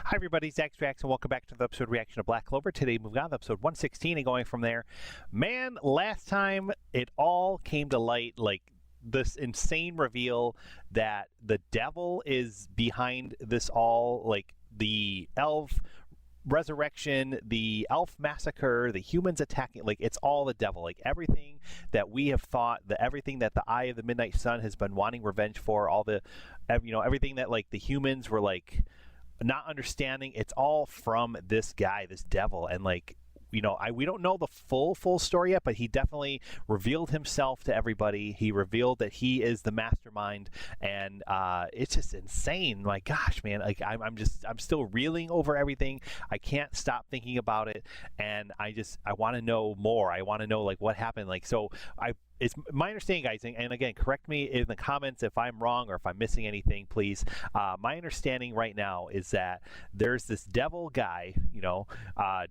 Hi everybody, Zach Jackson. Welcome back to the episode reaction of Black Clover. Today moving on to episode 116 and going from there. Man, last time it all came to light, like this insane reveal that the devil is behind this all, like the elf resurrection, the elf massacre, the humans attacking, like it's all the devil. Like everything that we have thought, everything that the Eye of the Midnight Sun has been wanting revenge for, all the, everything that like the humans were like not understanding, it's all from this guy, this devil. And like, we don't know the full story yet, but he definitely revealed himself to everybody. He revealed that he is the mastermind, and it's just insane. My gosh, man! Like I'm still reeling over everything. I can't stop thinking about it, and I want to know more. I want to know like what happened. Like it's my understanding, guys, and again, correct me in the comments if I'm wrong or if I'm missing anything, please. My understanding right now is that there's this devil guy,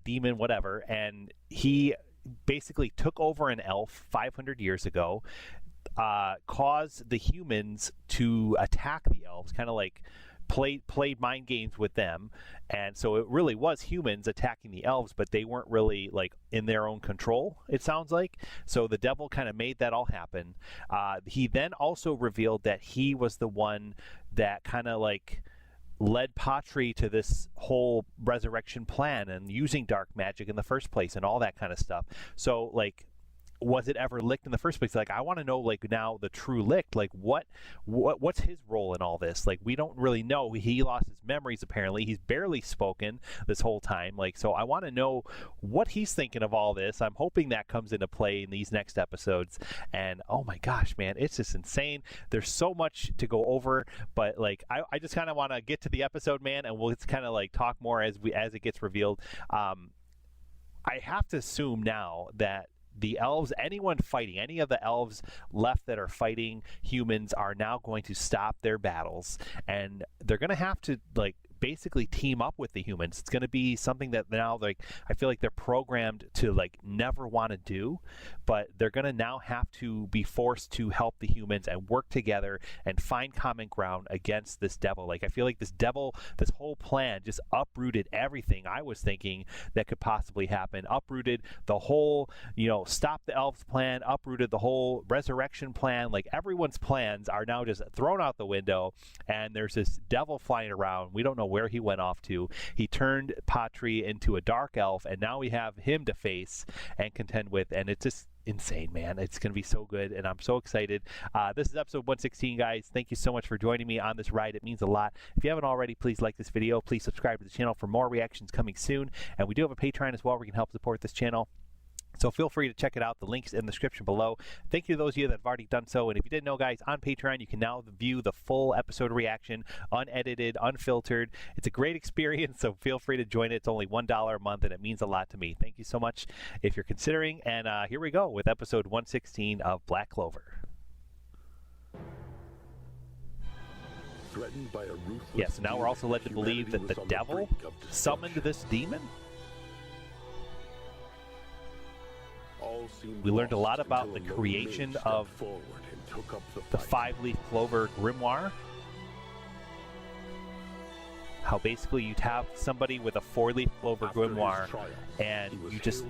demon, whatever, and he basically took over an elf 500 years ago, caused the humans to attack the elves, kind of like played mind games with them, and so it really was humans attacking the elves, but they weren't really like in their own control, it sounds like. So the devil kind of made that all happen. He then also revealed that he was the one that kind of like led Patri to this whole resurrection plan and using dark magic in the first place and all that kind of stuff. So like, was it ever licked in the first place? Like, I want to know, like, now the true licked, like what's his role in all this? Like, we don't really know. He lost his memories, apparently. He's barely spoken this whole time. Like, so I want to know what he's thinking of all this. I'm hoping that comes into play in these next episodes. And oh my gosh, man, it's just insane. There's so much to go over, but like, I just kind of want to get to the episode, man, and we'll just kind of like talk more as it gets revealed. I have to assume now that the elves, anyone fighting, any of the elves left that are fighting humans are now going to stop their battles, and they're going to have to like basically team up with the humans. It's going to be something that now, like, I feel like they're programmed to like never want to do, but they're going to now have to be forced to help the humans and work together and find common ground against this devil. Like, I feel like this devil, this whole plan just uprooted everything I was thinking that could possibly happen, uprooted the whole, stop the elves plan, uprooted the whole resurrection plan. Like, everyone's plans are now just thrown out the window, and there's this devil flying around. We don't know where he went off to. He turned Patri into a dark elf, and now we have him to face and contend with, and it's just insane, man. It's going to be so good, and I'm so excited. This is episode 116, guys. Thank you so much for joining me on this ride. It means a lot. If you haven't already, please like this video. Please subscribe to the channel for more reactions coming soon, and we do have a Patreon as well where you can help support this channel. So feel free to check it out. The link's in the description below. Thank you to those of you that have already done so. And if you didn't know, guys, on Patreon, you can now view the full episode reaction, unedited, unfiltered. It's a great experience, so feel free to join it. It's only $1 a month, and it means a lot to me. Thank you so much if you're considering. And here we go with episode 116 of Black Clover. Threatened by a ruthless yes, now we're also led to believe that the devil summoned this demon. We learned a lot about the creation of the 5-leaf clover grimoire. How basically you'd have somebody with a 4-leaf clover grimoire, and you just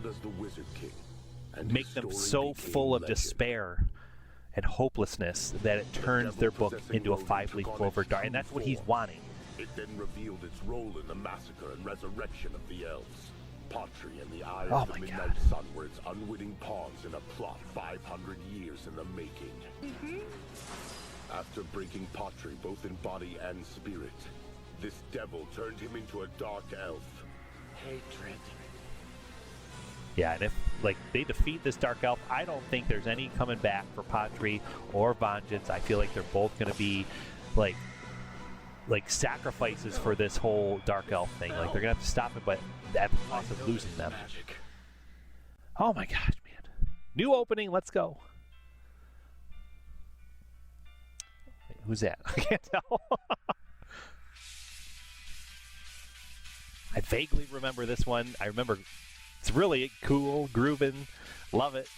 make them so full of despair and hopelessness that it turns their book into a 5-leaf clover dark, and that's what he's wanting. It then revealed its role in the massacre and resurrection of the elves. Patri and the Eye of the Midnight Sun were its unwitting pawns in a plot 500 years in the making. After breaking Patri both in body and spirit, this devil turned him into a dark elf. Hatred. Yeah, and if like they defeat this dark elf, I don't think there's any coming back for Patri or vengeance. I feel like they're both going to be like sacrifices for this whole dark elf thing. Like, they're gonna have to stop it, but at the cost of losing them. Oh my gosh, man. New opening, let's go. Wait, who's that? I can't tell. I vaguely remember this one. I remember it's really cool, grooving, love it.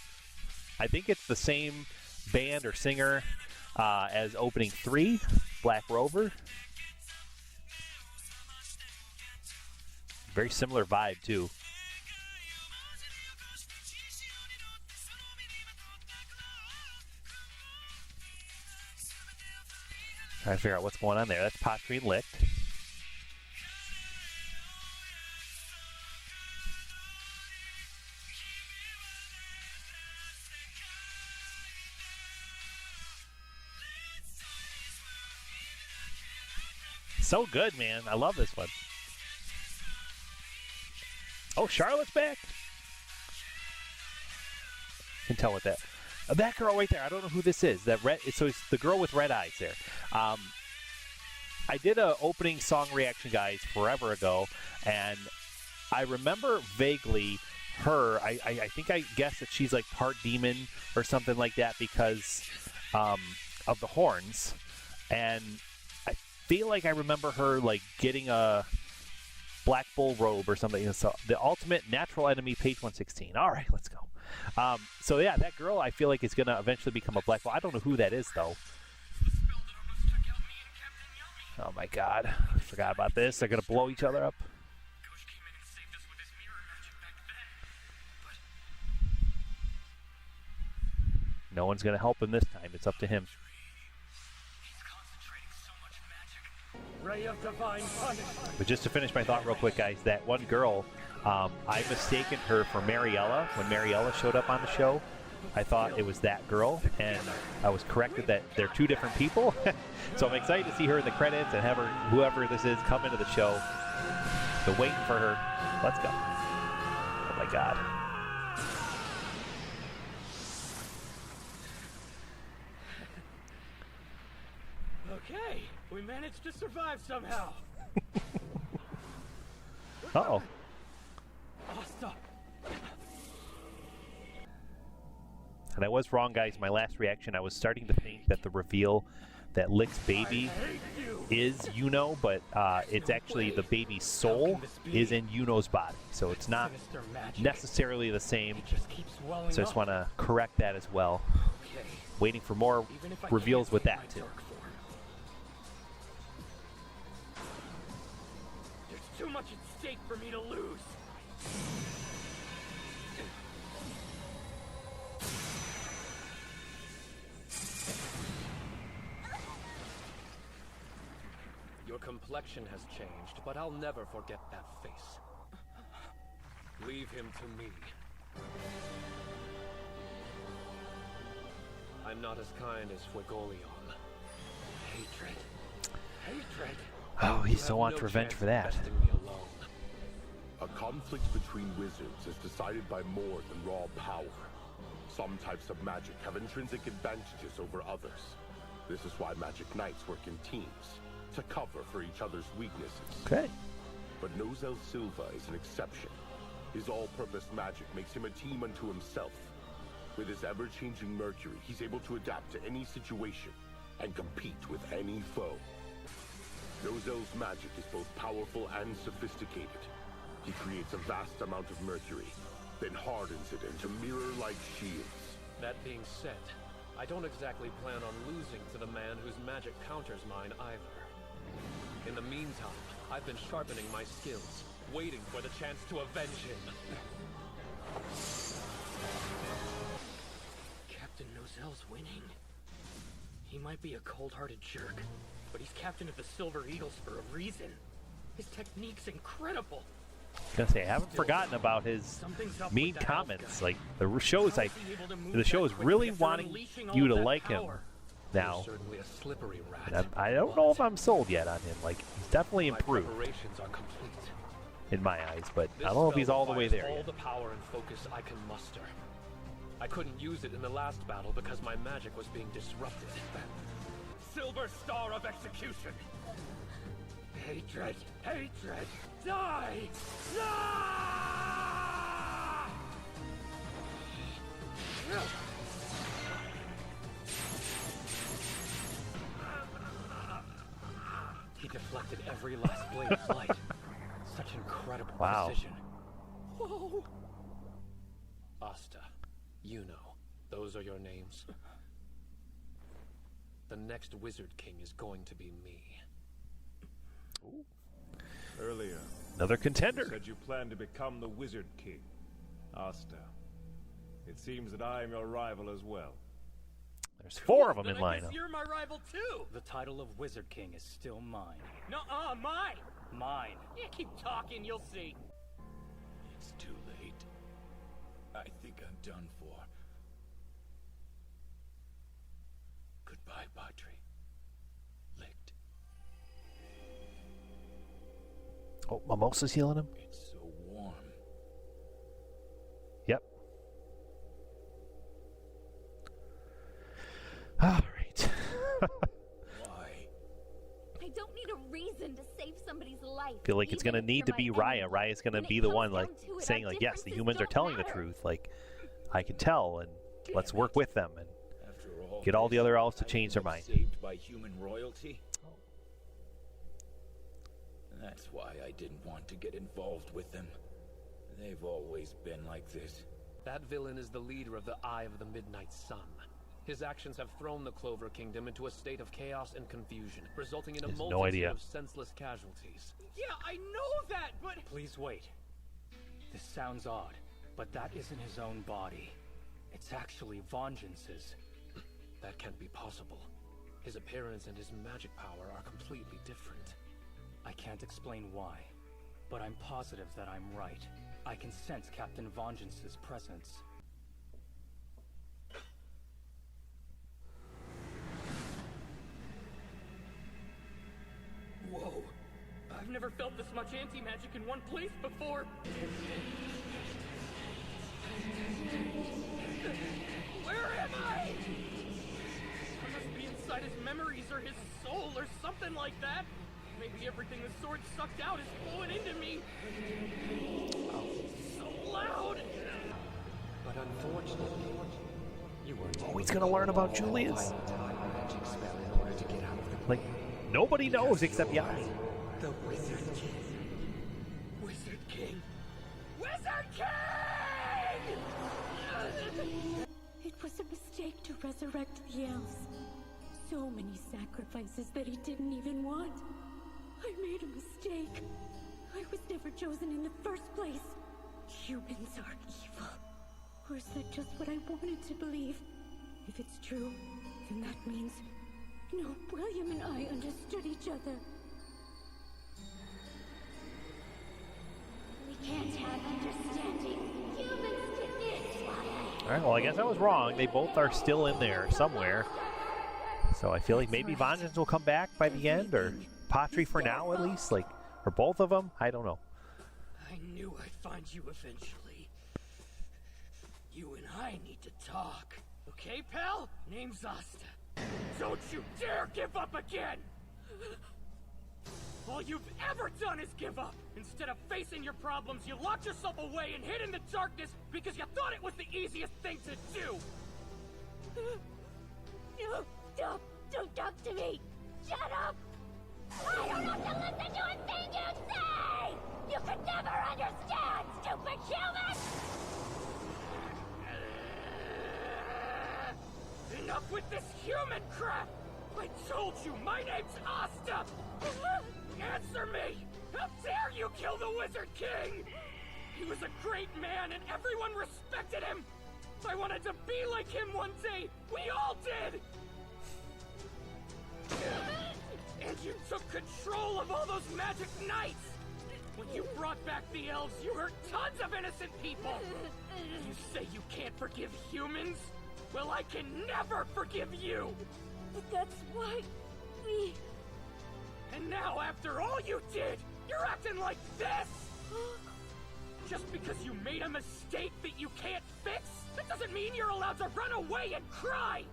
I think it's the same band or singer as opening 3, Black Clover. Very similar vibe, too. Trying to figure out what's going on there. That's Patry and Licht. So good, man. I love this one. Oh, Charlotte's back. Can tell with that. That girl right there. I don't know who this is. That red. So it's the girl with red eyes there. I did a opening song reaction, guys, forever ago, and I remember vaguely her. I think I guessed that she's like part demon or something like that because of the horns, and I feel like I remember her like getting a Black Bull robe or something. So the ultimate natural enemy, page 116. All right, let's go. So yeah, that girl I feel like is gonna eventually become a Black Bull. I don't know who that is though. Oh my God, I forgot about this. They're gonna blow each other up. No one's gonna help him this time. It's up to him. But just to finish my thought real quick, guys, that one girl, I mistaken her for Mariella when Mariella showed up on the show. I thought it was that girl, and I was corrected that they're two different people. So I'm excited to see her in the credits and have her, whoever this is, come into the show. So waiting for her. Let's go. Oh my God. Okay, we managed to survive somehow. Uh-oh. Oh, stop. And I was wrong, guys. My last reaction, I was starting to think that the reveal that Licht's baby is Yuno, but it's actually the baby's soul is in Yuno's body. So it's not necessarily the same. So I just want to correct that as well. Waiting for more reveals with that, too. There's too much at stake for me to lose. Your complexion has changed, but I'll never forget that face. Leave him to me. I'm not as kind as Fuegoleon. Hatred. Hatred. Oh, he still wants revenge for that. Me alone. A conflict between wizards is decided by more than raw power. Some types of magic have intrinsic advantages over others. This is why magic knights work in teams, to cover for each other's weaknesses. Okay. But Nozel Silva is an exception. His all-purpose magic makes him a team unto himself. With his ever-changing Mercury, he's able to adapt to any situation and compete with any foe. Nozel's magic is both powerful and sophisticated. He creates a vast amount of Mercury, then hardens it into mirror-like shields. That being said, I don't exactly plan on losing to the man whose magic counters mine either. In the meantime, I've been sharpening my skills, waiting for the chance to avenge him. Captain Nozel's winning. He might be a cold-hearted jerk, but he's captain of the Silver Eagles for a reason. His technique's incredible. I was gonna say, I haven't forgotten about his mean comments. Like the show is really wanting you to like him now. Certainly a slippery rat. I don't know if I'm sold yet on him. Like he's definitely My improved preparations are complete. in my eyes, but I This don't know if he's spell all the way there requires all yet. the power and focus I can muster. I couldn't use it in the last battle because my magic was being disrupted. Silver Star of Execution! Hatred! Hatred! Die! Die! He deflected every last blade of light. Such incredible Wow. precision. Whoa! Asta, Yuno, those are your names. The next Wizard King is going to be me. Earlier, Another contender. You said you plan to become the Wizard King, Asta. It seems that I am your rival as well. There's 4 of them Then in I guess lineup. you're my rival too. The title of Wizard King is still mine. Nuh-uh, mine. Mine. Yeah, keep talking, you'll see. It's too late. I think I'm done for. Goodbye, Padre. Licked. Oh, Mimosa's healing him? It's so warm. Yep. All right. Why? I don't need a reason to save somebody's life. Feel like it's even going to if need they're to be my Raya. enemy. Raya's going to When it be the comes one, like, down to it, saying, our like, yes, the differences humans are don't telling the matter. truth. Like, I can tell, and let's work with them and After all get all the this, other elves to I change end their up mind. Saved by human royalty? That's why I didn't want to get involved with them. They've always been like this. That villain is the leader of the Eye of the Midnight Sun. His actions have thrown the Clover Kingdom into a state of chaos and confusion, resulting in a Has no multitude idea. of senseless casualties. Yeah, I know that, but... Please wait. This sounds odd, but that isn't his own body. It's actually Vengeance's. That can't be possible. His appearance and his magic power are completely different. I can't explain why, but I'm positive that I'm right. I can sense Captain Vengeance's presence. Whoa. I've never felt this much anti-magic in one place before. Where am I? I must be inside his memories or his soul or something like that. Maybe everything the sword sucked out is flowing into me. Oh, so loud. But unfortunately, you were Oh, he's going to learn about Julius. magic spell in order to get out of the Like, nobody knows except Yanni. The Wizard King. Wizard King. Wizard King! It was a mistake to resurrect the elves. So many sacrifices that he didn't even want. I made a mistake. I was never chosen in the first place. Humans are evil. Or is that just what I wanted to believe? If it's true, then that means... No, William and I understood each other. We can't have understanding. Humans can get. All right, well, I guess I was wrong. They both are still in there somewhere. So I feel like maybe Vengeance will come back by the end, or Patry for now at least, like, or both of them. I don't know. I knew I'd find you eventually. You and I need to talk. Okay, pal? Name's Asta. Don't you dare give up again! All you've ever done is give up. Instead of facing your problems, you locked yourself away and hid in the darkness because you thought it was the easiest thing to do. No, stop! Don't talk to me! Shut up! I don't have to listen to a thing you say! You could never understand, stupid human! Enough with this human crap! I told you, my name's Asta! Answer me! How dare you kill the Wizard King! He was a great man and everyone respected him! I wanted to be like him one day! We all did! And you took control of all those magic knights! When you brought back the elves, you hurt tons of innocent people! You say you can't forgive humans? Well, I can never forgive you! But that's why we... And now, after all you did, you're acting like this! Just because you made a mistake that you can't fix, that doesn't mean you're allowed to run away and cry!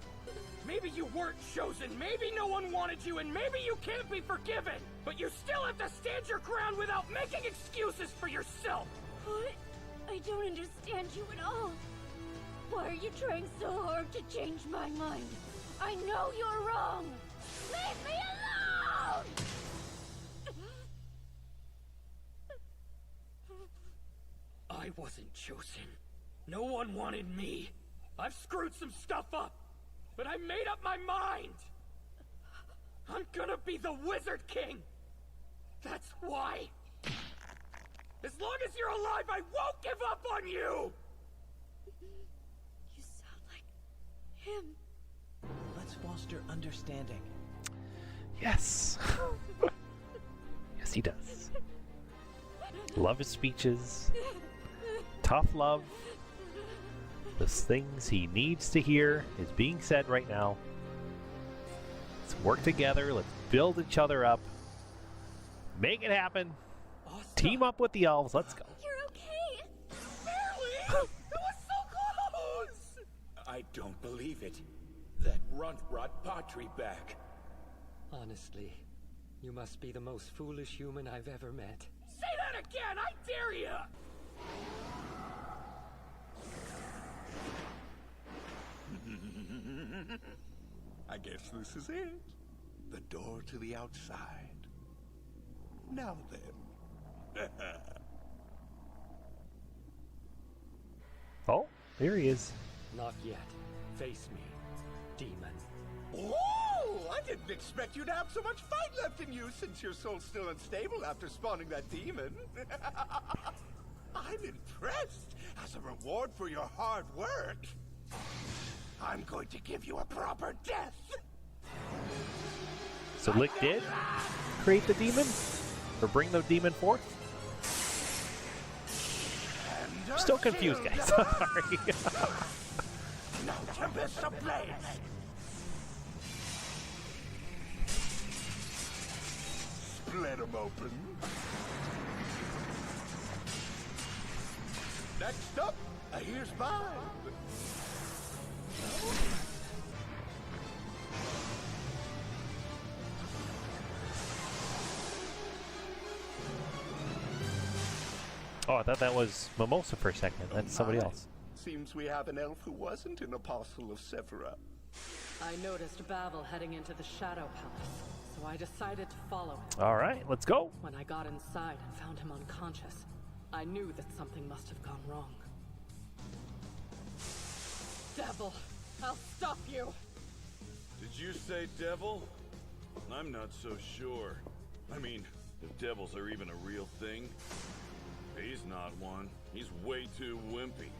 Maybe you weren't chosen, maybe no one wanted you, and maybe you can't be forgiven! But you still have to stand your ground without making excuses for yourself! What? I don't understand you at all. Why are you trying so hard to change my mind? I know you're wrong! Leave me alone! I wasn't chosen. No one wanted me. I've screwed some stuff up, but I made up my mind! I'm gonna be the Wizard King! That's why! As long as you're alive, I won't give up on you! You sound like him. Let's foster understanding. Yes. Yes, he does. Love his speeches. Tough love. The things he needs to hear is being said right now. Let's work together. Let's build each other up. Make it happen. Team up with the elves. Let's go. You're okay. Barely! It was so close! I don't believe it. That runt brought Patri back. Honestly, you must be the most foolish human I've ever met. Say that again! I dare ya! I guess this is it. The door to the outside. Now then. Oh, there he is. Not yet. Face me, demon. Oh, I didn't expect you to have so much fight left in you since your soul's still unstable after spawning that demon. I'm impressed. As a reward for your hard work, I'm going to give you a proper death. So Lick did create the demon? Or bring the demon forth? I'm still confused, guys. Sorry. Now tempest ablaze. Split them open. Next up, here's mine. Oh, I thought that was Mimosa for a second. That's somebody else. Seems we have an elf who wasn't an apostle of Sephira. I noticed Babel heading into the Shadow Palace, so I decided to follow him. All right, let's go. When I got inside and found him unconscious, I knew that something must have gone wrong. Devil, I'll stop you! Did you say devil? I'm not so sure. I mean, if devils are even a real thing. He's not one. He's way too wimpy.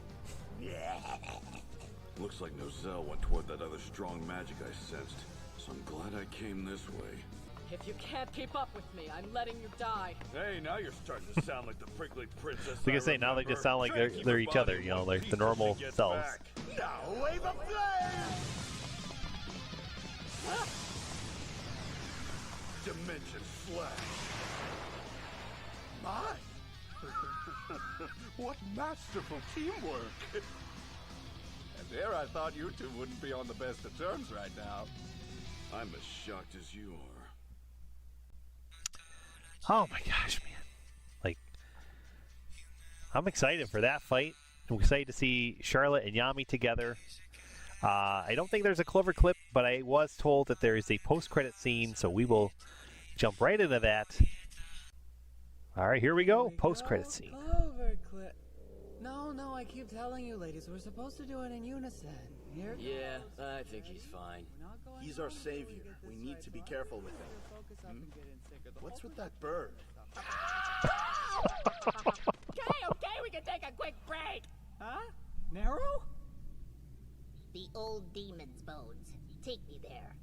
Looks like Nozel went toward that other strong magic I sensed, so I'm glad I came this way. If you can't keep up with me, I'm letting you die. Hey, now you're starting to sound like the prickly princess. Like I say, now they just sound like they're each other, you know, they're the normal selves. Now wave of flame! Dimension slash. My! What masterful teamwork! And there I thought you two wouldn't be on the best of terms right now. I'm as shocked as you are. Oh my gosh, man. Like, I'm excited for that fight. I'm excited to see Charlotte and Yami together. I don't think there's a Clover clip, but I was told that there is a post-credit scene, so we will jump right into that. All right, here we go. Post-credit scene. Clover clip. No, I keep telling you, ladies, we're supposed to do it in unison. Here yeah, I think he's fine. He's our savior. We need to be careful with him. What's with that bird? Okay, we can take a quick break. Huh? Narrow? The old demon's bones. Take me there.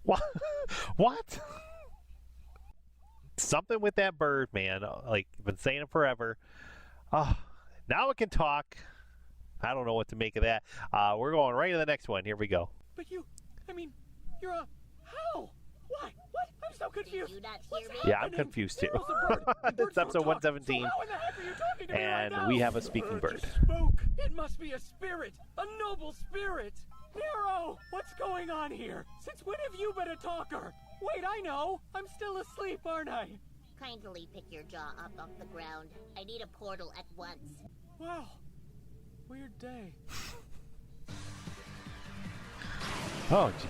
What? What? Something with that bird, man. Like, I've been saying it forever. Now it can talk. I don't know what to make of that. We're going right to the next one. Here we go. But you're a... How? Why? What? I'm so confused. Did you not hear me? Yeah, I'm confused too. It's episode 117. And we have a speaking bird. Spoke. It must be a spirit. A noble spirit. Nero, what's going on here? Since when have you been a talker? Wait, I know. I'm still asleep, aren't I? Kindly pick your jaw up off the ground. I need a portal at once. Wow. Weird day. Oh, gee.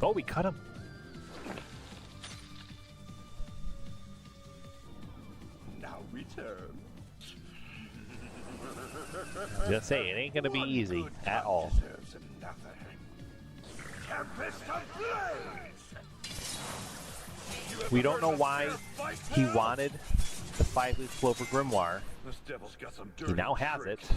Oh, we cut him. Now return. Just say, it ain't going to be easy at all. Tempest ablaze! We don't know why he wanted the 5-leaf Clover Grimoire. This devil's got some He dirty now has it. tricks.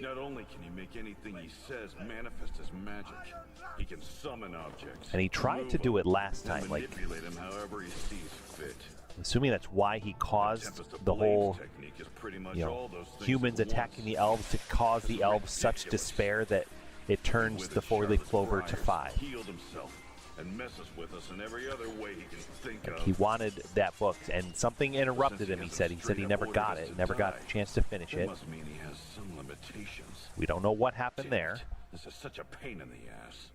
Not only can he make anything he says manifest as magic, he can summon objects. And he tried to do it last and time, like, manipulate him however he sees fit. assuming that's why he caused the whole, technique is pretty much you all know, those things humans at attacking once. the elves to cause the elves such despair that it turns the 4-leaf Clover to 5. Healed himself and messes with us in every other way he can think of. He wanted that book, and something interrupted him, he said. He said he never got it, never got a chance to finish That it. must mean he has some limitations. We don't know what happened Damn there. it. This is such a pain in the ass.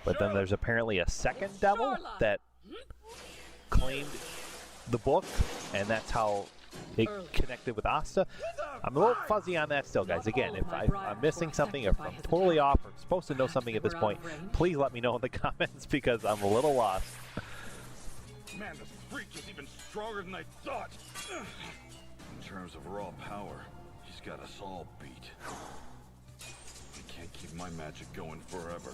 But then there's apparently a second devil that claimed the book, and that's how it connected with Asta. I'm a little fuzzy on that still, guys. Again, if I'm missing something, if I'm totally off, or I'm supposed to know something at this point, please let me know in the comments because I'm a little lost. Man, this freak is even stronger than I thought. In terms of raw power, he's got us all beat. I can't keep my magic going forever.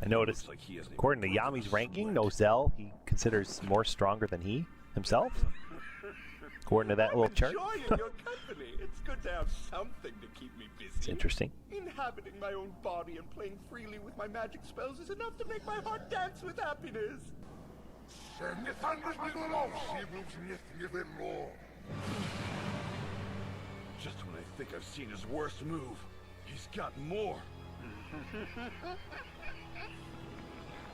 I noticed, Like he hasn't according to even Yami's earned ranking, sweat. Nozel he considers more stronger than he himself. According to that little chart. Enjoying your company. It's good to have something to keep me busy. It's interesting. Inhabiting my own body and playing freely with my magic spells is enough to make my heart dance with happiness. Just when I think I've seen his worst move, he's got more.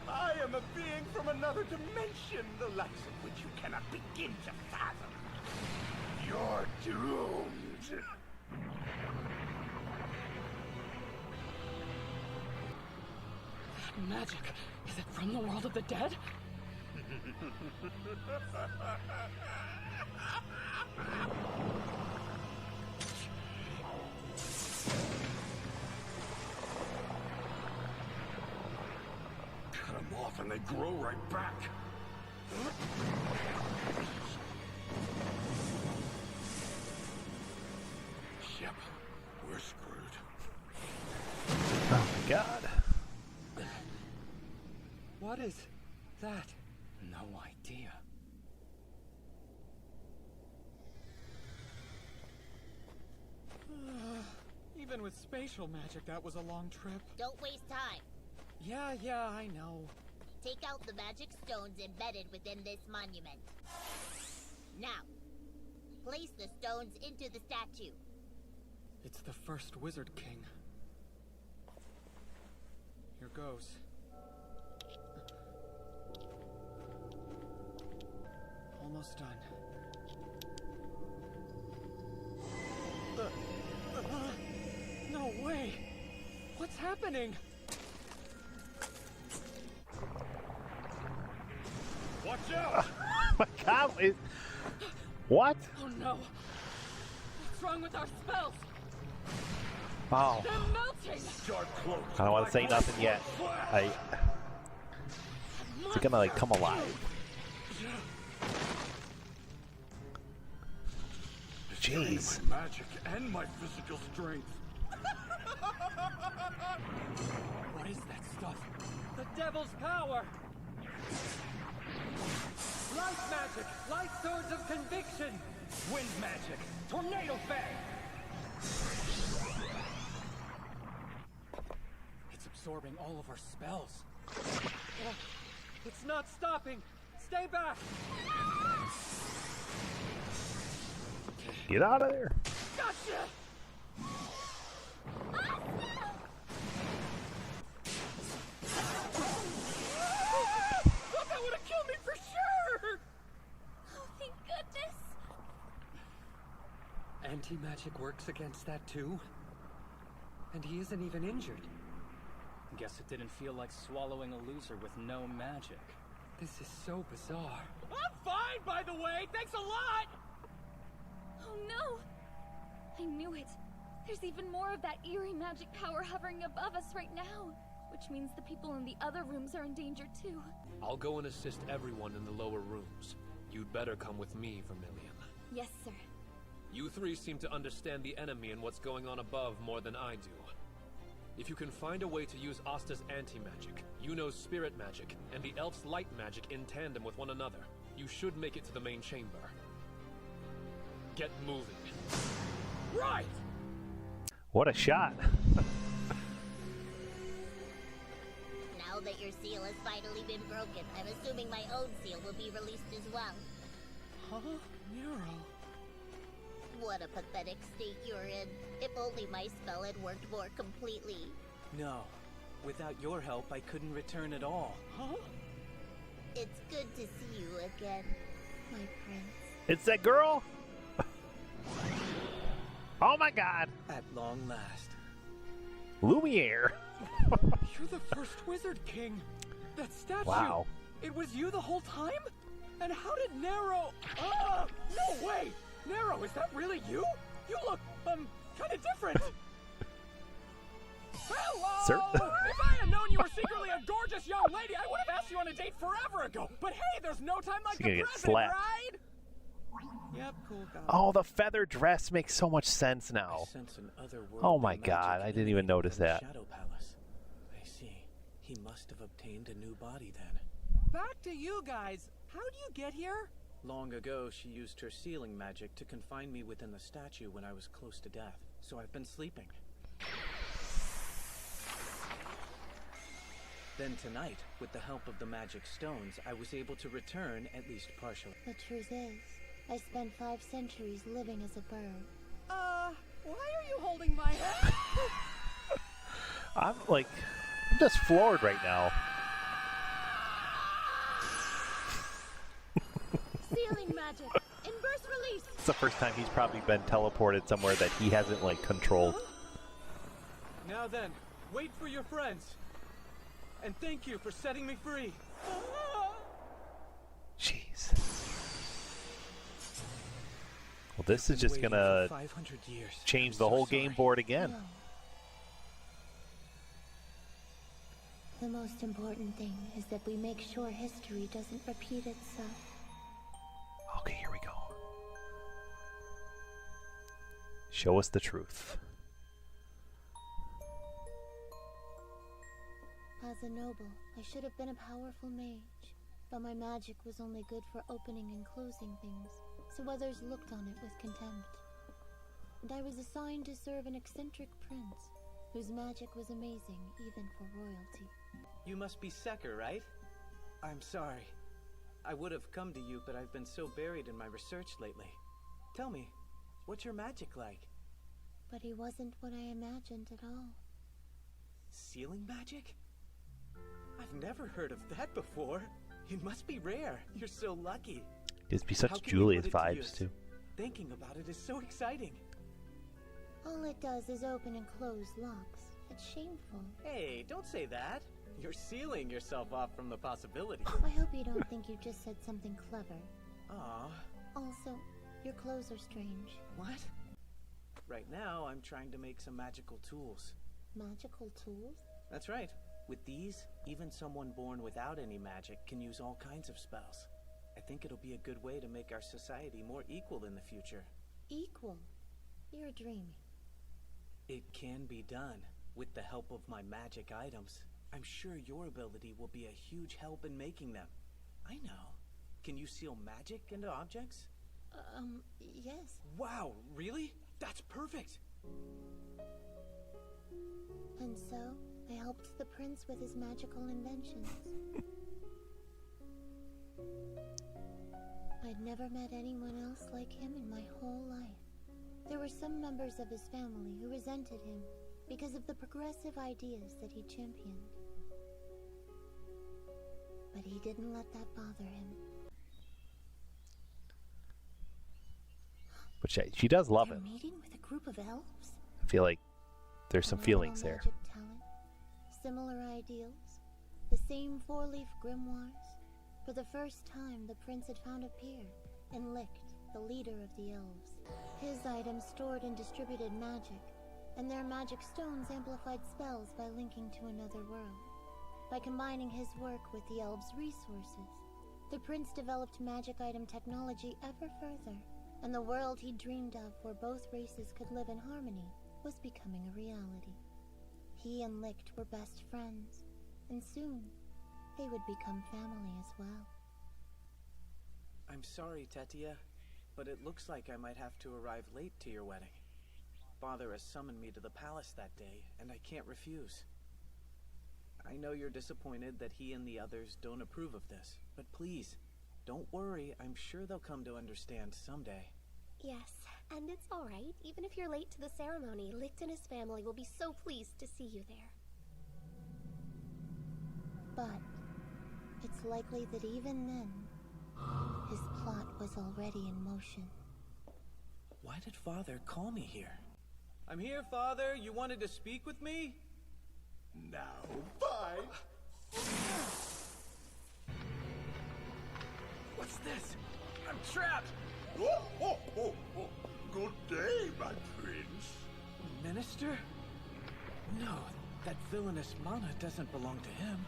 I am a being from another dimension, the likes of which you cannot begin to fathom. You're doomed. That magic, is it from the world of the dead? Cut them off and they grow right back. Yep, we're screwed. Oh my god. What is that? No idea. Even with spatial magic, that was a long trip. Don't waste time. Yeah, I know. Take out the magic stones embedded within this monument. Now, place the stones into the statue. It's the first Wizard King. Here goes. Almost done. No way! What's happening? Watch out! My god, what? Oh no! What's wrong with our spells? Oh. They're melting! I don't want to say nothing yet. Is it gonna like come alive? Jeez. My magic and my physical strength. What is that stuff? The devil's power! Light magic! Light swords of conviction! Wind magic! Tornado fang! It's absorbing all of our spells. Oh, it's not stopping! Stay back! Get out of there. Gotcha! That would have killed me for sure! Oh, thank goodness! Anti-magic works against that too? And he isn't even injured. Guess it didn't feel like swallowing a loser with no magic. This is so bizarre. I'm fine, by the way! Thanks a lot! Oh no! I knew it. There's even more of that eerie magic power hovering above us right now. Which means the people in the other rooms are in danger too. I'll go and assist everyone in the lower rooms. You'd better come with me, Vermilion. Yes, sir. You three seem to understand the enemy and what's going on above more than I do. If you can find a way to use Asta's anti-magic, Yuno's spirit magic, and the elf's light magic in tandem with one another, you should make it to the main chamber. Get moving. Right! What a shot. Now that your seal has finally been broken, I'm assuming my own seal will be released as well. Huh? Nero? What a pathetic state you're in. If only my spell had worked more completely. No. Without your help, I couldn't return at all. Huh? It's good to see you again, my prince. It's that girl? Oh my god. At long last. Lumiere. You're the first Wizard King. That statue. Wow. It was you the whole time? And how did Nero... Ah! No way! Nero, is that really you? You look, kind of different. Hello! Sir? If I had known you were secretly a gorgeous young lady, I would have asked you on a date forever ago. But hey, there's no time like the gonna get present, slapped. right? Yep, cool guy. Oh, the feather dress makes so much sense now. I sense an otherworldly Oh my magic god, I didn't even emanating notice from the that. Shadow Palace. I see. He must have obtained a new body then. Back to you guys. How do you get here? Long ago, she used her sealing magic to confine me within the statue when I was close to death, so I've been sleeping. Then tonight, with the help of the magic stones, I was able to return, at least partially. The truth is, I spent 5 centuries living as a bird. Why are you holding my hand? I'm just floored right now. Sealing magic! In burst release! It's the first time he's probably been teleported somewhere that he hasn't, controlled. Now then, wait for your friends. And thank you for setting me free. Jeez. Well, this is just gonna 500 years. change the whole game board again. No. The most important thing is that we make sure history doesn't repeat itself. Okay, here we go. Show us the truth. As a noble, I should have been a powerful mage, but my magic was only good for opening and closing things, so others looked on it with contempt. And I was assigned to serve an eccentric prince, whose magic was amazing even for royalty. You must be Secker, right? I'm sorry. I would have come to you, but I've been so buried in my research lately. Tell me, what's your magic like? But he wasn't what I imagined at all. Sealing magic? I've never heard of that before. It must be rare. You're so lucky. Gives me How such can you Julius put it to vibes, use? too. Thinking about it is so exciting. All it does is open and close locks. It's shameful. Hey, don't say that. You're sealing yourself off from the possibility. I hope you don't think you just said something clever. Aw. Also, your clothes are strange. What? Right now, I'm trying to make some magical tools. Magical tools? That's right. With these, even someone born without any magic can use all kinds of spells. I think it'll be a good way to make our society more equal in the future. Equal? You're dreaming. It can be done, with the help of my magic items. I'm sure your ability will be a huge help in making them. I know. Can you seal magic into objects? Yes. Wow, really? That's perfect! And so, I helped the prince with his magical inventions. I'd never met anyone else like him in my whole life. There were some members of his family who resented him because of the progressive ideas that he championed. But he didn't let that bother him. But she does love They're him. meeting with a group of elves? I feel like there's some Phenomenal feelings there. magic talent, similar ideals, the same 4-leaf grimoires. For the first time, the prince had found a peer in Licht, the leader of the elves. His items stored and distributed magic, and their magic stones amplified spells by linking to another world. By combining his work with the elves' resources, the prince developed magic item technology ever further, and the world he dreamed of where both races could live in harmony was becoming a reality. He and Licht were best friends, and soon they would become family as well. I'm sorry, Tetia, but it looks like I might have to arrive late to your wedding. Father has summoned me to the palace that day, and I can't refuse. I know you're disappointed that he and the others don't approve of this, but please, don't worry. I'm sure they'll come to understand someday. Yes, and it's alright. Even if you're late to the ceremony, Licht and his family will be so pleased to see you there. But it's likely that even then, his plot was already in motion. Why did Father call me here? I'm here, Father. You wanted to speak with me? Now, bye. What's this? I'm trapped! Oh. Good day, my prince. Minister? No, that villainous mana doesn't belong to him.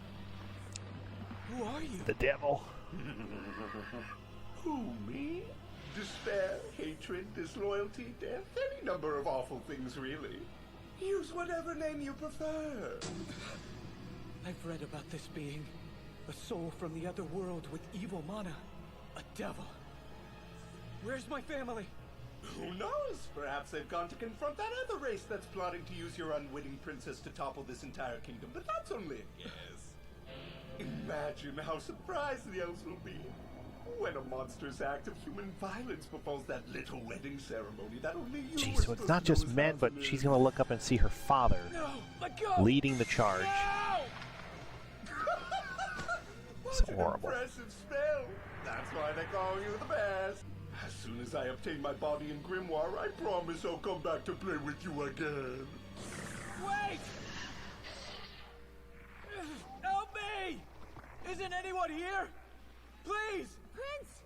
Who are you? The devil. Who, me? Despair, hatred, disloyalty, death, any number of awful things, really. Use whatever name you prefer. I've read about this being. A soul from the other world with evil mana. A devil. Where's my family? Who knows? Perhaps they've gone to confront that other race that's plotting to use your unwitting princess to topple this entire kingdom, but that's only a guess. Imagine how surprised the elves will be when a monstrous act of human violence befalls that little wedding ceremony that only you Jeez, so it's not just men, but she's going to look up and see her father leading the charge. It's horrible. Impressive spell. That's why they call you the best. As soon as I obtain my body in Grimoire, I promise I'll come back to play with you again. Wait! Help me! Isn't anyone here? Please! Prince!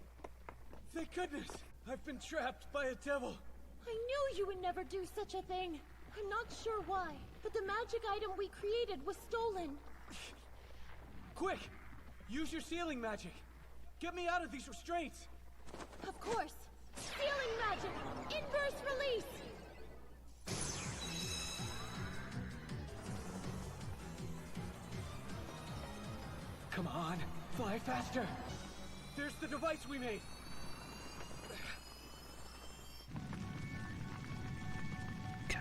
Thank goodness! I've been trapped by a devil. I knew you would never do such a thing. I'm not sure why, but the magic item we created was stolen. Quick! Use your sealing magic. Get me out of these restraints. Of course. Sealing magic! Inverse release! Come on, fly faster. There's the device we made. Gosh.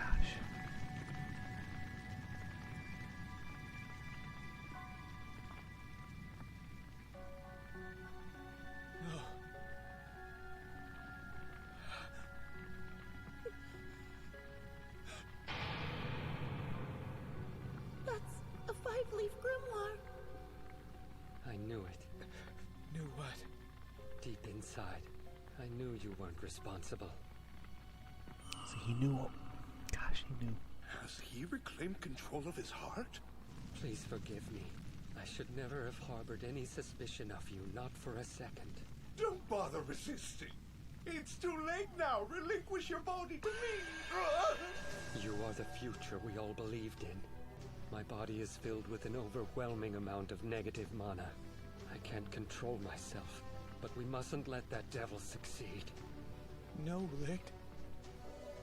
That's a 5-leaf grimoire. I knew it. Knew what? Deep inside, I knew you weren't responsible. So he knew. Gosh, he knew. Has he reclaimed control of his heart? Please forgive me. I should never have harbored any suspicion of you, not for a second. Don't bother resisting. It's too late now. Relinquish your body to me. You are the future we all believed in. My body is filled with an overwhelming amount of negative mana. I can't control myself, but we mustn't let that devil succeed. No, Licht.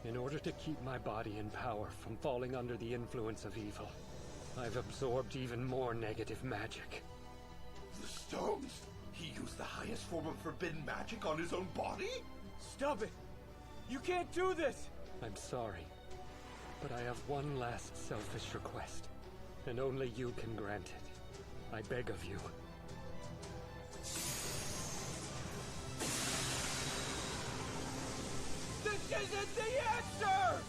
In order to keep my body in power from falling under the influence of evil, I've absorbed even more negative magic. The stones? He used the highest form of forbidden magic on his own body? Stop it! You can't do this! I'm sorry, but I have one last selfish request, and only you can grant it. I beg of you. This isn't the answer!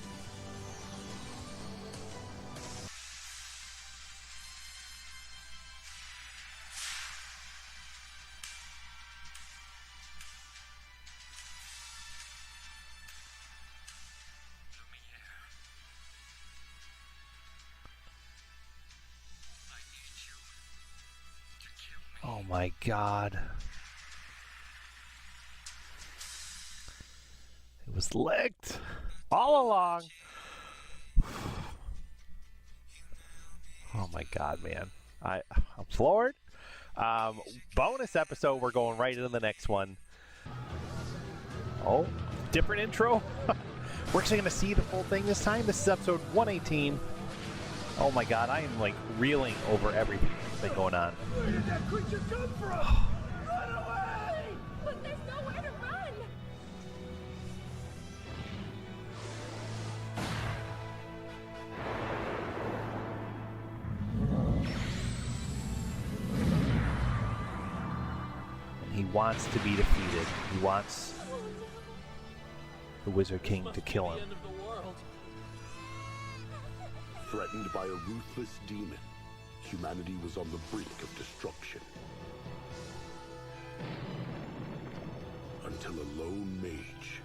Oh my God. It was licked all along. Oh my God, man. I'm floored. Bonus episode, we're going right into the next one. Oh, different intro. We're actually going to see the full thing this time. This is episode 118. Oh my god, I am like reeling over everything that's been going on. Where did that creature come from? Run away! But there's nowhere to run! And he wants to be defeated. He wants the Wizard King to kill him. Threatened by a ruthless demon, humanity was on the brink of destruction. Until a lone mage.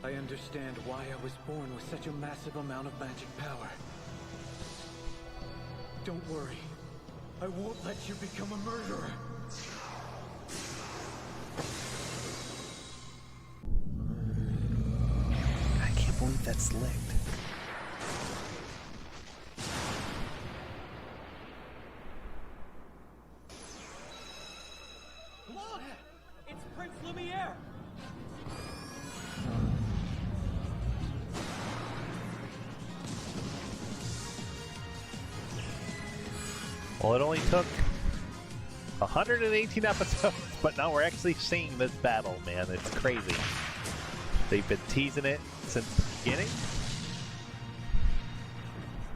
I understand why I was born with such a massive amount of magic power. Don't worry. I won't let you become a murderer. I can't believe that's licked. Look! It's Prince Lumiere! Well, it only took 118 episodes, but now we're actually seeing this battle, man. It's crazy. They've been teasing it since the beginning.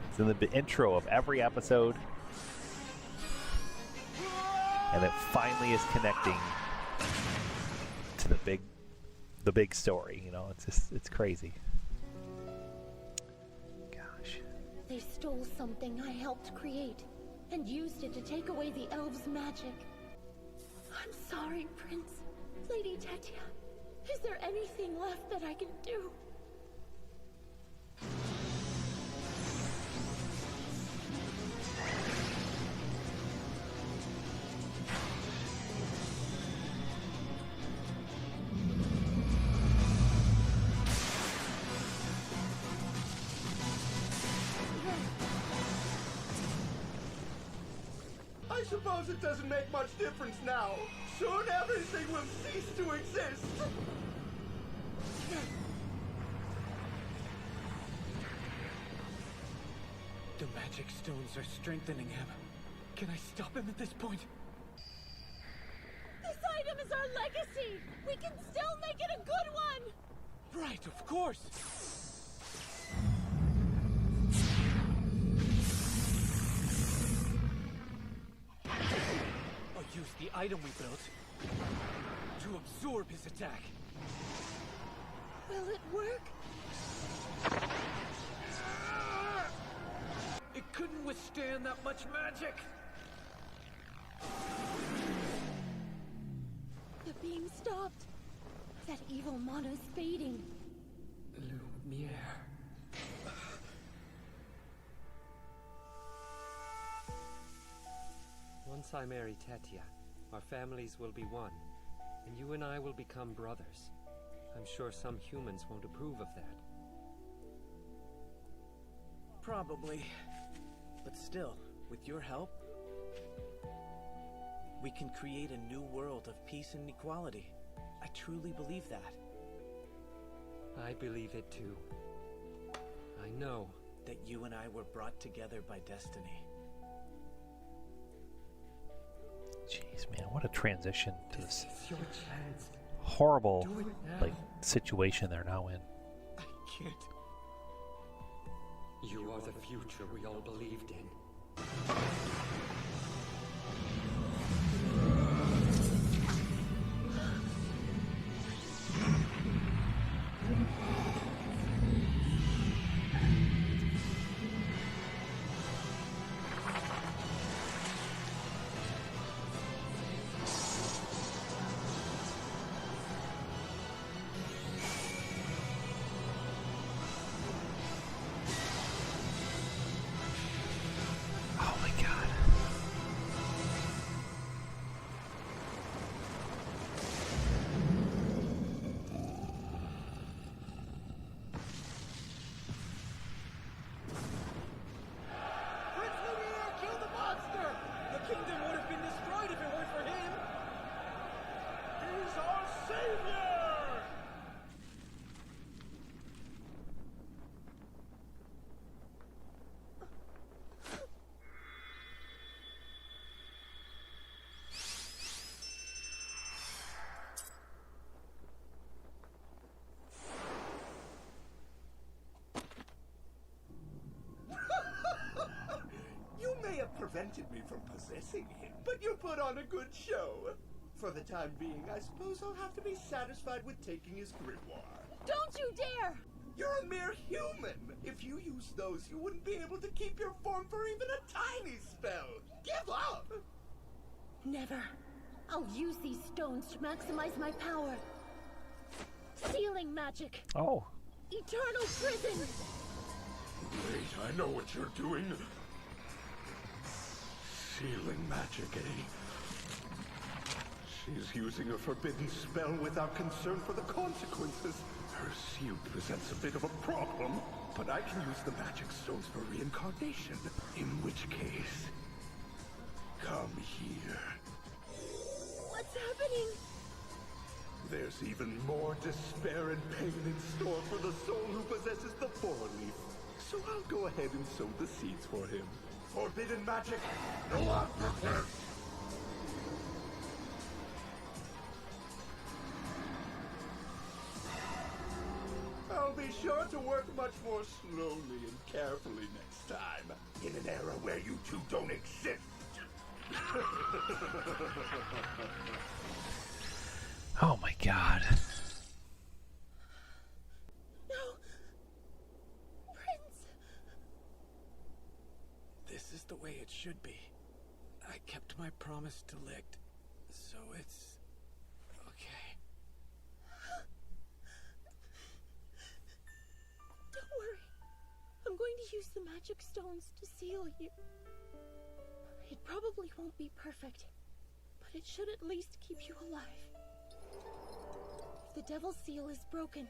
It's in the intro of every episode. And it finally is connecting to the big story, you know. It's just, it's crazy. Gosh. They stole something I helped create and used it to take away the elves' magic. I'm sorry, Prince. Lady Tetia, is there anything left that I can do? I suppose it doesn't make much difference now. Soon everything will cease to exist. The magic stones are strengthening him. Can I stop him at this point? This item is our legacy! We can still make it a good one! Right, of course! I'll use the item we built to absorb his attack. Will it work? It couldn't withstand that much magic! The beam stopped. That evil mana's fading. Lumiere. Once I marry Tetia, our families will be one, and you and I will become brothers. I'm sure some humans won't approve of that. Probably. But still, with your help, we can create a new world of peace and equality. I truly believe that. I believe it too. I know that you and I were brought together by destiny. Jeez, man, what a transition to this is your chance. Horrible like situation they're now in. I can't. You are the future we all believed in. prevented me from possessing him, but you put on a good show. For the time being, I suppose I'll have to be satisfied with taking his grimoire. Don't you dare! You're a mere human! If you used those, you wouldn't be able to keep your form for even a tiny spell! Give up! Never. I'll use these stones to maximize my power. Sealing magic. Oh. Eternal prison. Wait, I know what you're doing. Sealing magic, eh? She's using a forbidden spell without concern for the consequences. Her seal presents a bit of a problem, but I can use the magic stones for reincarnation. In which case, come here. What's happening? There's even more despair and pain in store for the soul who possesses the four-leaf. So I'll go ahead and sow the seeds for him. Forbidden magic, no opposite! I'll be sure to work much more slowly and carefully next time. In an era where you two don't exist. Oh my god. No. Prince. This is the way it should be. I kept my promise to Licht, so it's okay. Don't worry. I'm going to use the magic stones to seal you. It probably won't be perfect, but it should at least keep you alive. If the Devil's Seal is broken,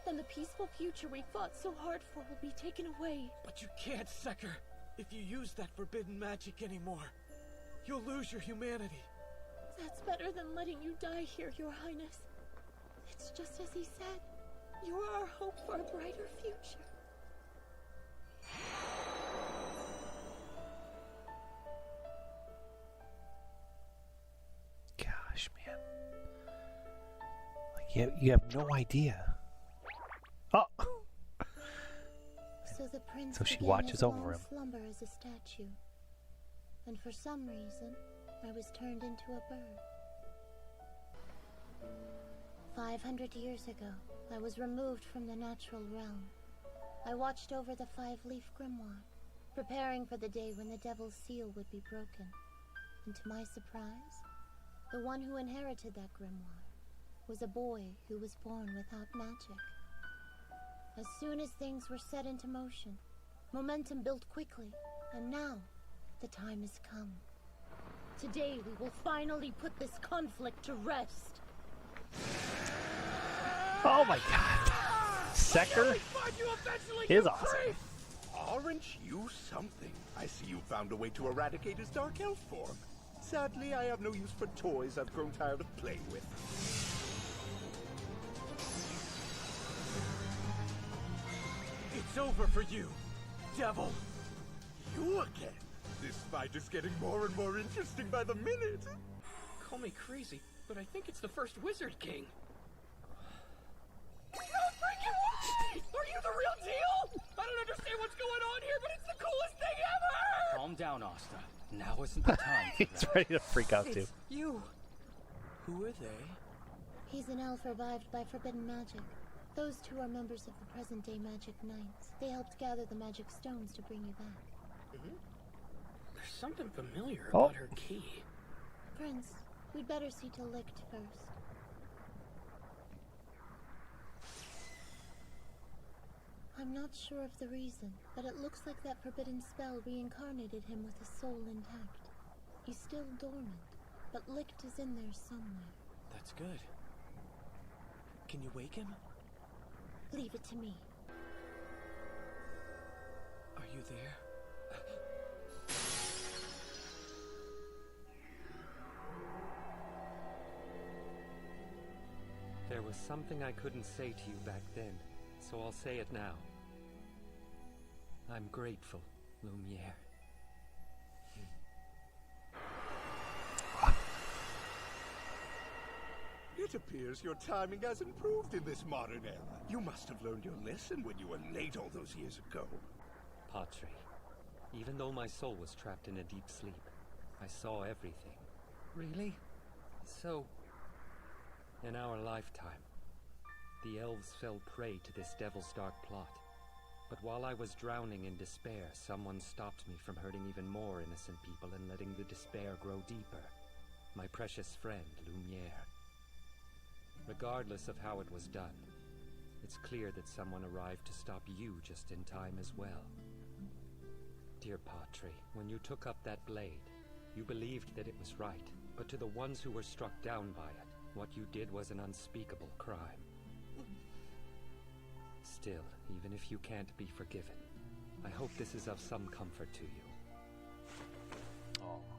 then the peaceful future we fought so hard for will be taken away. But you can't, Secker. If you use that forbidden magic anymore, you'll lose your humanity. That's better than letting you die here, Your Highness. It's just as he said. You are our hope for a brighter future. Gosh, man. Like, you have no idea. Oh! So the prince So she began watches his over long him. slumber as a statue. And for some reason, I was turned into a bird. 500 years ago, I was removed from the natural realm. I watched over the five-leaf grimoire, preparing for the day when the Devil's Seal would be broken. And to my surprise, the one who inherited that grimoire was a boy who was born without magic. As soon as things were set into motion, momentum built quickly, and now, the time has come. Today we will finally put this conflict to rest. Oh my god. Secker is awesome. Aren't you something? I see you found a way to eradicate his dark elf form. Sadly, I have no use for toys I've grown tired of playing with. It's over for you, Devil. You again? This fight is getting more and more interesting by the minute. Call me crazy, but I think it's the first Wizard King. No freaking way! Are you the real deal? I don't understand what's going on here, but it's the coolest thing ever! Calm down, Asta. Now isn't the time for He's that. ready to freak out too. It's you. Who are they? He's an elf revived by forbidden magic. Those two are members of the present-day Magic Knights. They helped gather the magic stones to bring you back. There's something familiar Oh. about her key. Prince, we'd better see to Licht first. I'm not sure of the reason, but it looks like that forbidden spell reincarnated him with his soul intact. He's still dormant, but Licht is in there somewhere. That's good. Can you wake him? Leave it to me. Are you there? There was something I couldn't say to you back then, so I'll say it now. I'm grateful, Lumiere. It appears your timing has improved in this modern era. You must have learned your lesson when you were late all those years ago. Patri, Even though my soul was trapped in a deep sleep, I saw everything. Really? So, in our lifetime, the elves fell prey to this devil's dark plot. But while I was drowning in despair, someone stopped me from hurting even more innocent people and letting the despair grow deeper. My precious friend, Lumiere. Regardless of how it was done, it's clear that someone arrived to stop you just in time as well. Dear Patri, when you took up that blade, you believed that it was right, but to the ones who were struck down by it, what you did was an unspeakable crime. Still, even if you can't be forgiven, I hope this is of some comfort to you.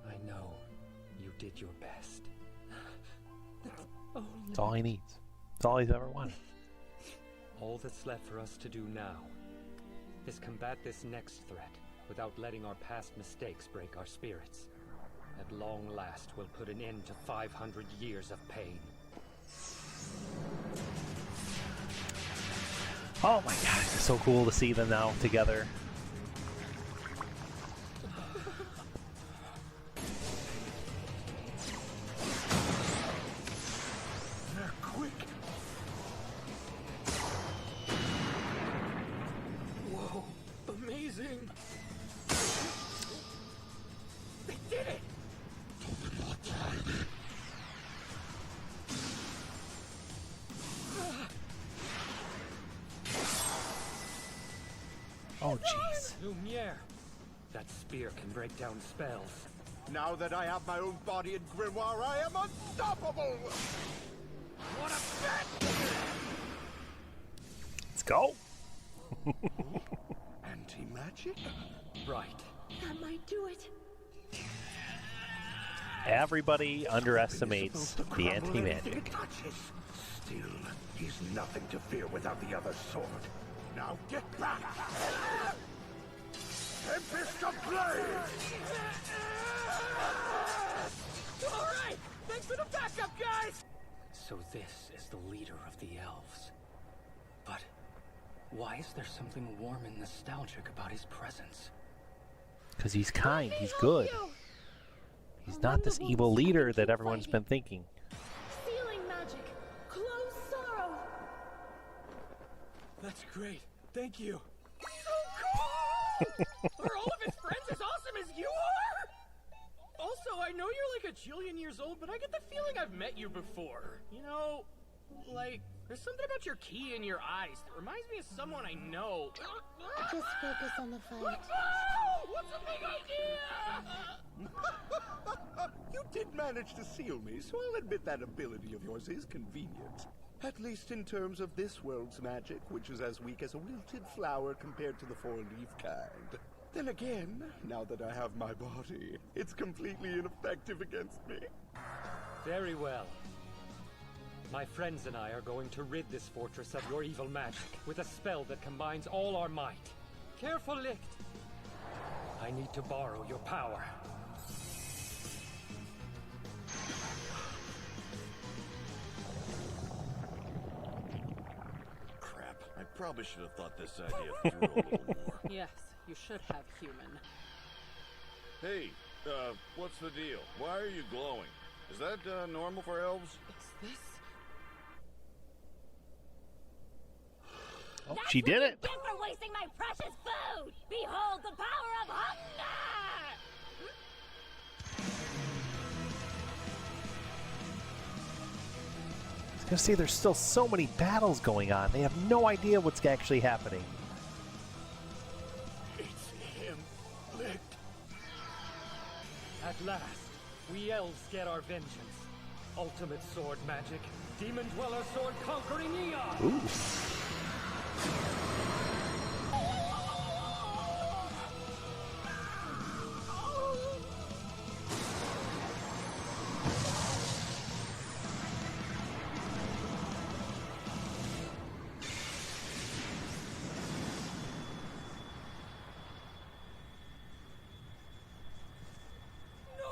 I know you did your best. That's all he needs. That's all he's ever wanted. All that's left for us to do now is combat this next threat without letting our past mistakes break our spirits. At long last, we'll put an end to 500 years of pain. Oh my god, it's so cool to see them now together. They're quick. Whoa, amazing! They did it! Oh jeez. Lumiere! That spear can break down spells. Now that I have my own body and grimoire, I am unstoppable! What a bet! Let's go. Anti-magic? Right. That might do it. Everybody underestimates the anti-magic. Still, he's nothing to fear without the other sword. Now get back! Tempest of Blade! Alright! Thanks for the backup, guys! So this is the leader of the elves. But why is there something warm and nostalgic about his presence? Because he's kind, he's good. He's not this evil leader that everyone's been thinking. Sealing magic. Close sorrow. That's great. Thank you. So cool! Are all of his friends as awesome as you are? Also, I know you're like a jillion years old, but I get the feeling I've met you before. You know, like, there's something about your key in your eyes that reminds me of someone I know. Just focus on the fight. Whoa! What's a big idea? You did manage to seal me, so I'll admit that ability of yours is convenient. At least in terms of this world's magic, which is as weak as a wilted flower compared to the four-leaf kind. Then again, now that I have my body, it's completely ineffective against me. Very well. My friends and I are going to rid this fortress of your evil magic with a spell that combines all our might. Careful, Licht. I need to borrow your power. Crap. I probably should have thought this idea through a little more. Yes, you should have, human. Hey, what's the deal? Why are you glowing? Is that, normal for elves? It's this. Oh, she did it. Get for wasting my precious food! Behold the power of hunger! I was gonna say there's still so many battles going on. They have no idea what's actually happening. It's him, Licht. At last, we elves get our vengeance. Ultimate sword magic. Demon Dweller sword conquering Eon! Ooh.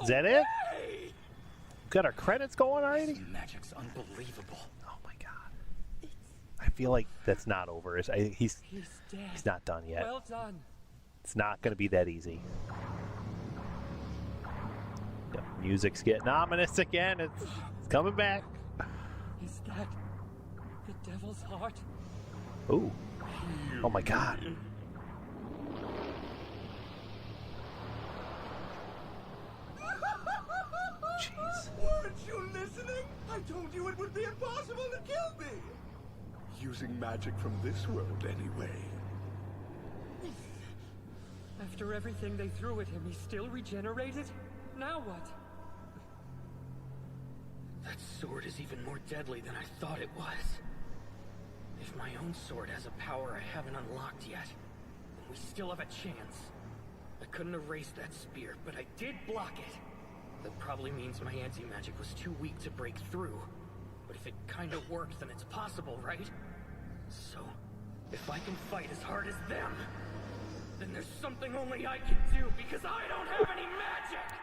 Is that it? Got our credits going already? Magic's unbelievable. Oh my god. I feel like that's not over. He's dead. He's not done yet. Well done. It's not going to be that easy. The music's getting ominous again. It's coming back. Is that the devil's heart? Ooh. Oh my god. Jeez. Weren't you listening? I told you it would be impossible to kill me. Using magic from this world, anyway. After everything they threw at him, he still regenerated? Now what? That sword is even more deadly than I thought it was. If my own sword has a power I haven't unlocked yet, then we still have a chance. I couldn't erase that spear, but I did block it. That probably means my anti-magic was too weak to break through. But if it kinda worked, then it's possible, right? So, if I can fight as hard as them, then there's something only I can do because I don't have any magic!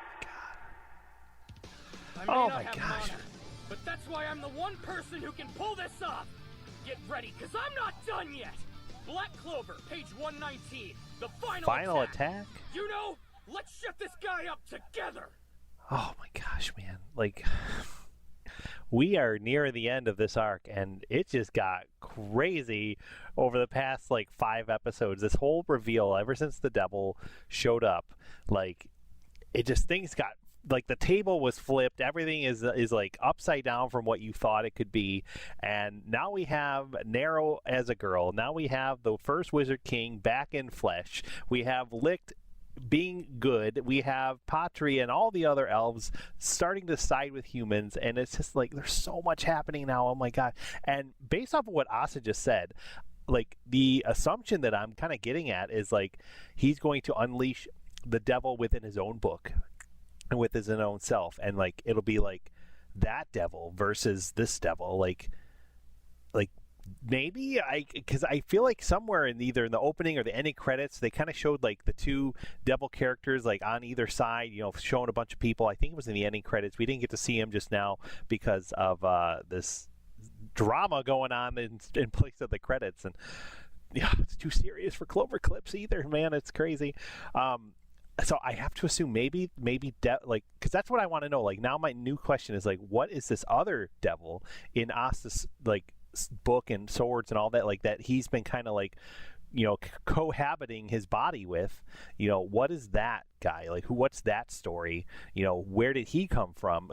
I may Oh not my have gosh. mana, but that's why I'm the one person who can pull this off! Get ready, because I'm not done yet! Black Clover, page 119, the final attack? You know, let's shut this guy up together! Oh my gosh, man. Like, we are near the end of this arc, and it just got crazy over the past, 5 episodes. This whole reveal, ever since the devil showed up, things got, the table was flipped. Everything is upside down from what you thought it could be. And now we have Nero as a girl. Now we have the first Wizard King back in flesh. We have Licht being good. We have Patri and all the other elves starting to side with humans, and it's just there's so much happening now. Oh my god. And based off of what Asa just said, the assumption that I'm kind of getting at is he's going to unleash the devil within his own book and with his own self, and it'll be that devil versus this devil, maybe because I feel somewhere in either in the opening or the ending credits they kind of showed the two devil characters on either side, showing a bunch of people. I think it was in the ending credits. We didn't get to see him just now because of this drama going on in place of the credits, and yeah, it's too serious for Clover Clips either, man. It's crazy. So I have to assume maybe because that's what I want to know. Now my new question is what is this other devil in Asta's book and swords and all that that he's been kind of cohabiting his body with? What is that guy what's that story? Where did he come from?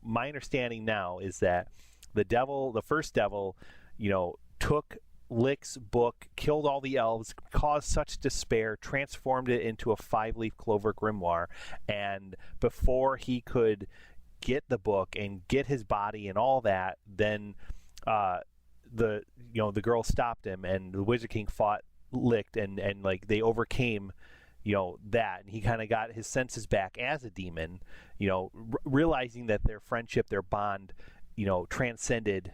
My understanding now is that the first devil took Licht's book, killed all the elves, caused such despair, transformed it into a 5-leaf clover grimoire, and before he could get the book and get his body and all that, then the girl stopped him, and the Wizard King fought Licht, and they overcame that, and he kind of got his senses back as a demon, realizing that their friendship, their bond, transcended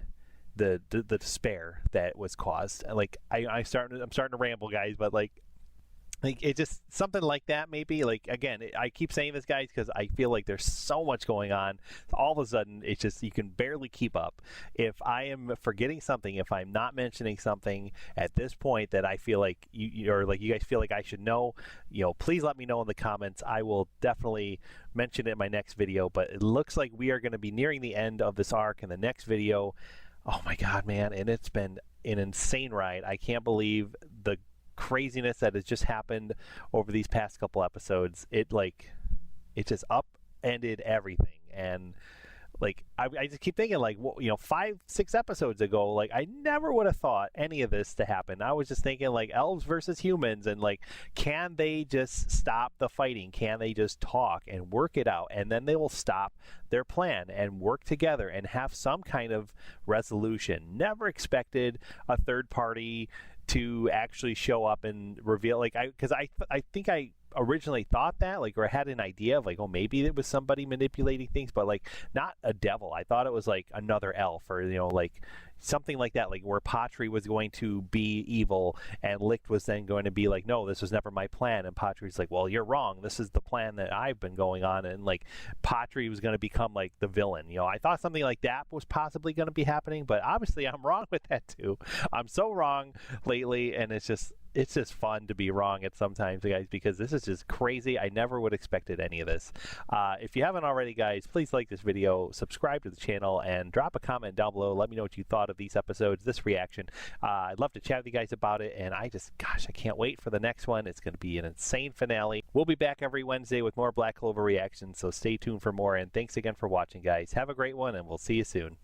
the despair that was caused. I'm starting to ramble, guys, but it just something like that maybe. Again, I keep saying this, guys, because I feel there's so much going on. All of a sudden, it's just you can barely keep up. If I am forgetting something, if I'm not mentioning something at this point that I feel you guys feel I should know, please let me know in the comments. I will definitely mention it in my next video. But it looks like we are going to be nearing the end of this arc in the next video. Oh my god, man. And it's been an insane ride. I can't believe the craziness that has just happened over these past couple episodes. It just upended everything, and I just keep thinking 5-6 episodes ago, I never would have thought any of this to happen. I was just thinking elves versus humans, and can they just stop the fighting? Can they just talk and work it out, and then they will stop their plan and work together and have some kind of resolution? Never expected a third party to actually show up and reveal, because I think I originally thought that, or had an idea of maybe it was somebody manipulating things, but not a devil. I thought it was another elf, or something like that, where Patri was going to be evil and Licht was then going to be no, this was never my plan, and Patri's well, you're wrong, this is the plan that I've been going on, and Patri was going to become the villain. I thought something like that was possibly going to be happening, but obviously I'm wrong with that too. I'm so wrong lately, and it's just it's just fun to be wrong at sometimes, guys, because this is just crazy. I never would have expected any of this. If you haven't already, guys, please like this video, subscribe to the channel, and drop a comment down below. Let me know what you thought of these episodes, this reaction. I'd love to chat with you guys about it, and I can't wait for the next one. It's going to be an insane finale. We'll be back every Wednesday with more Black Clover reactions, so stay tuned for more, and thanks again for watching, guys. Have a great one, and we'll see you soon.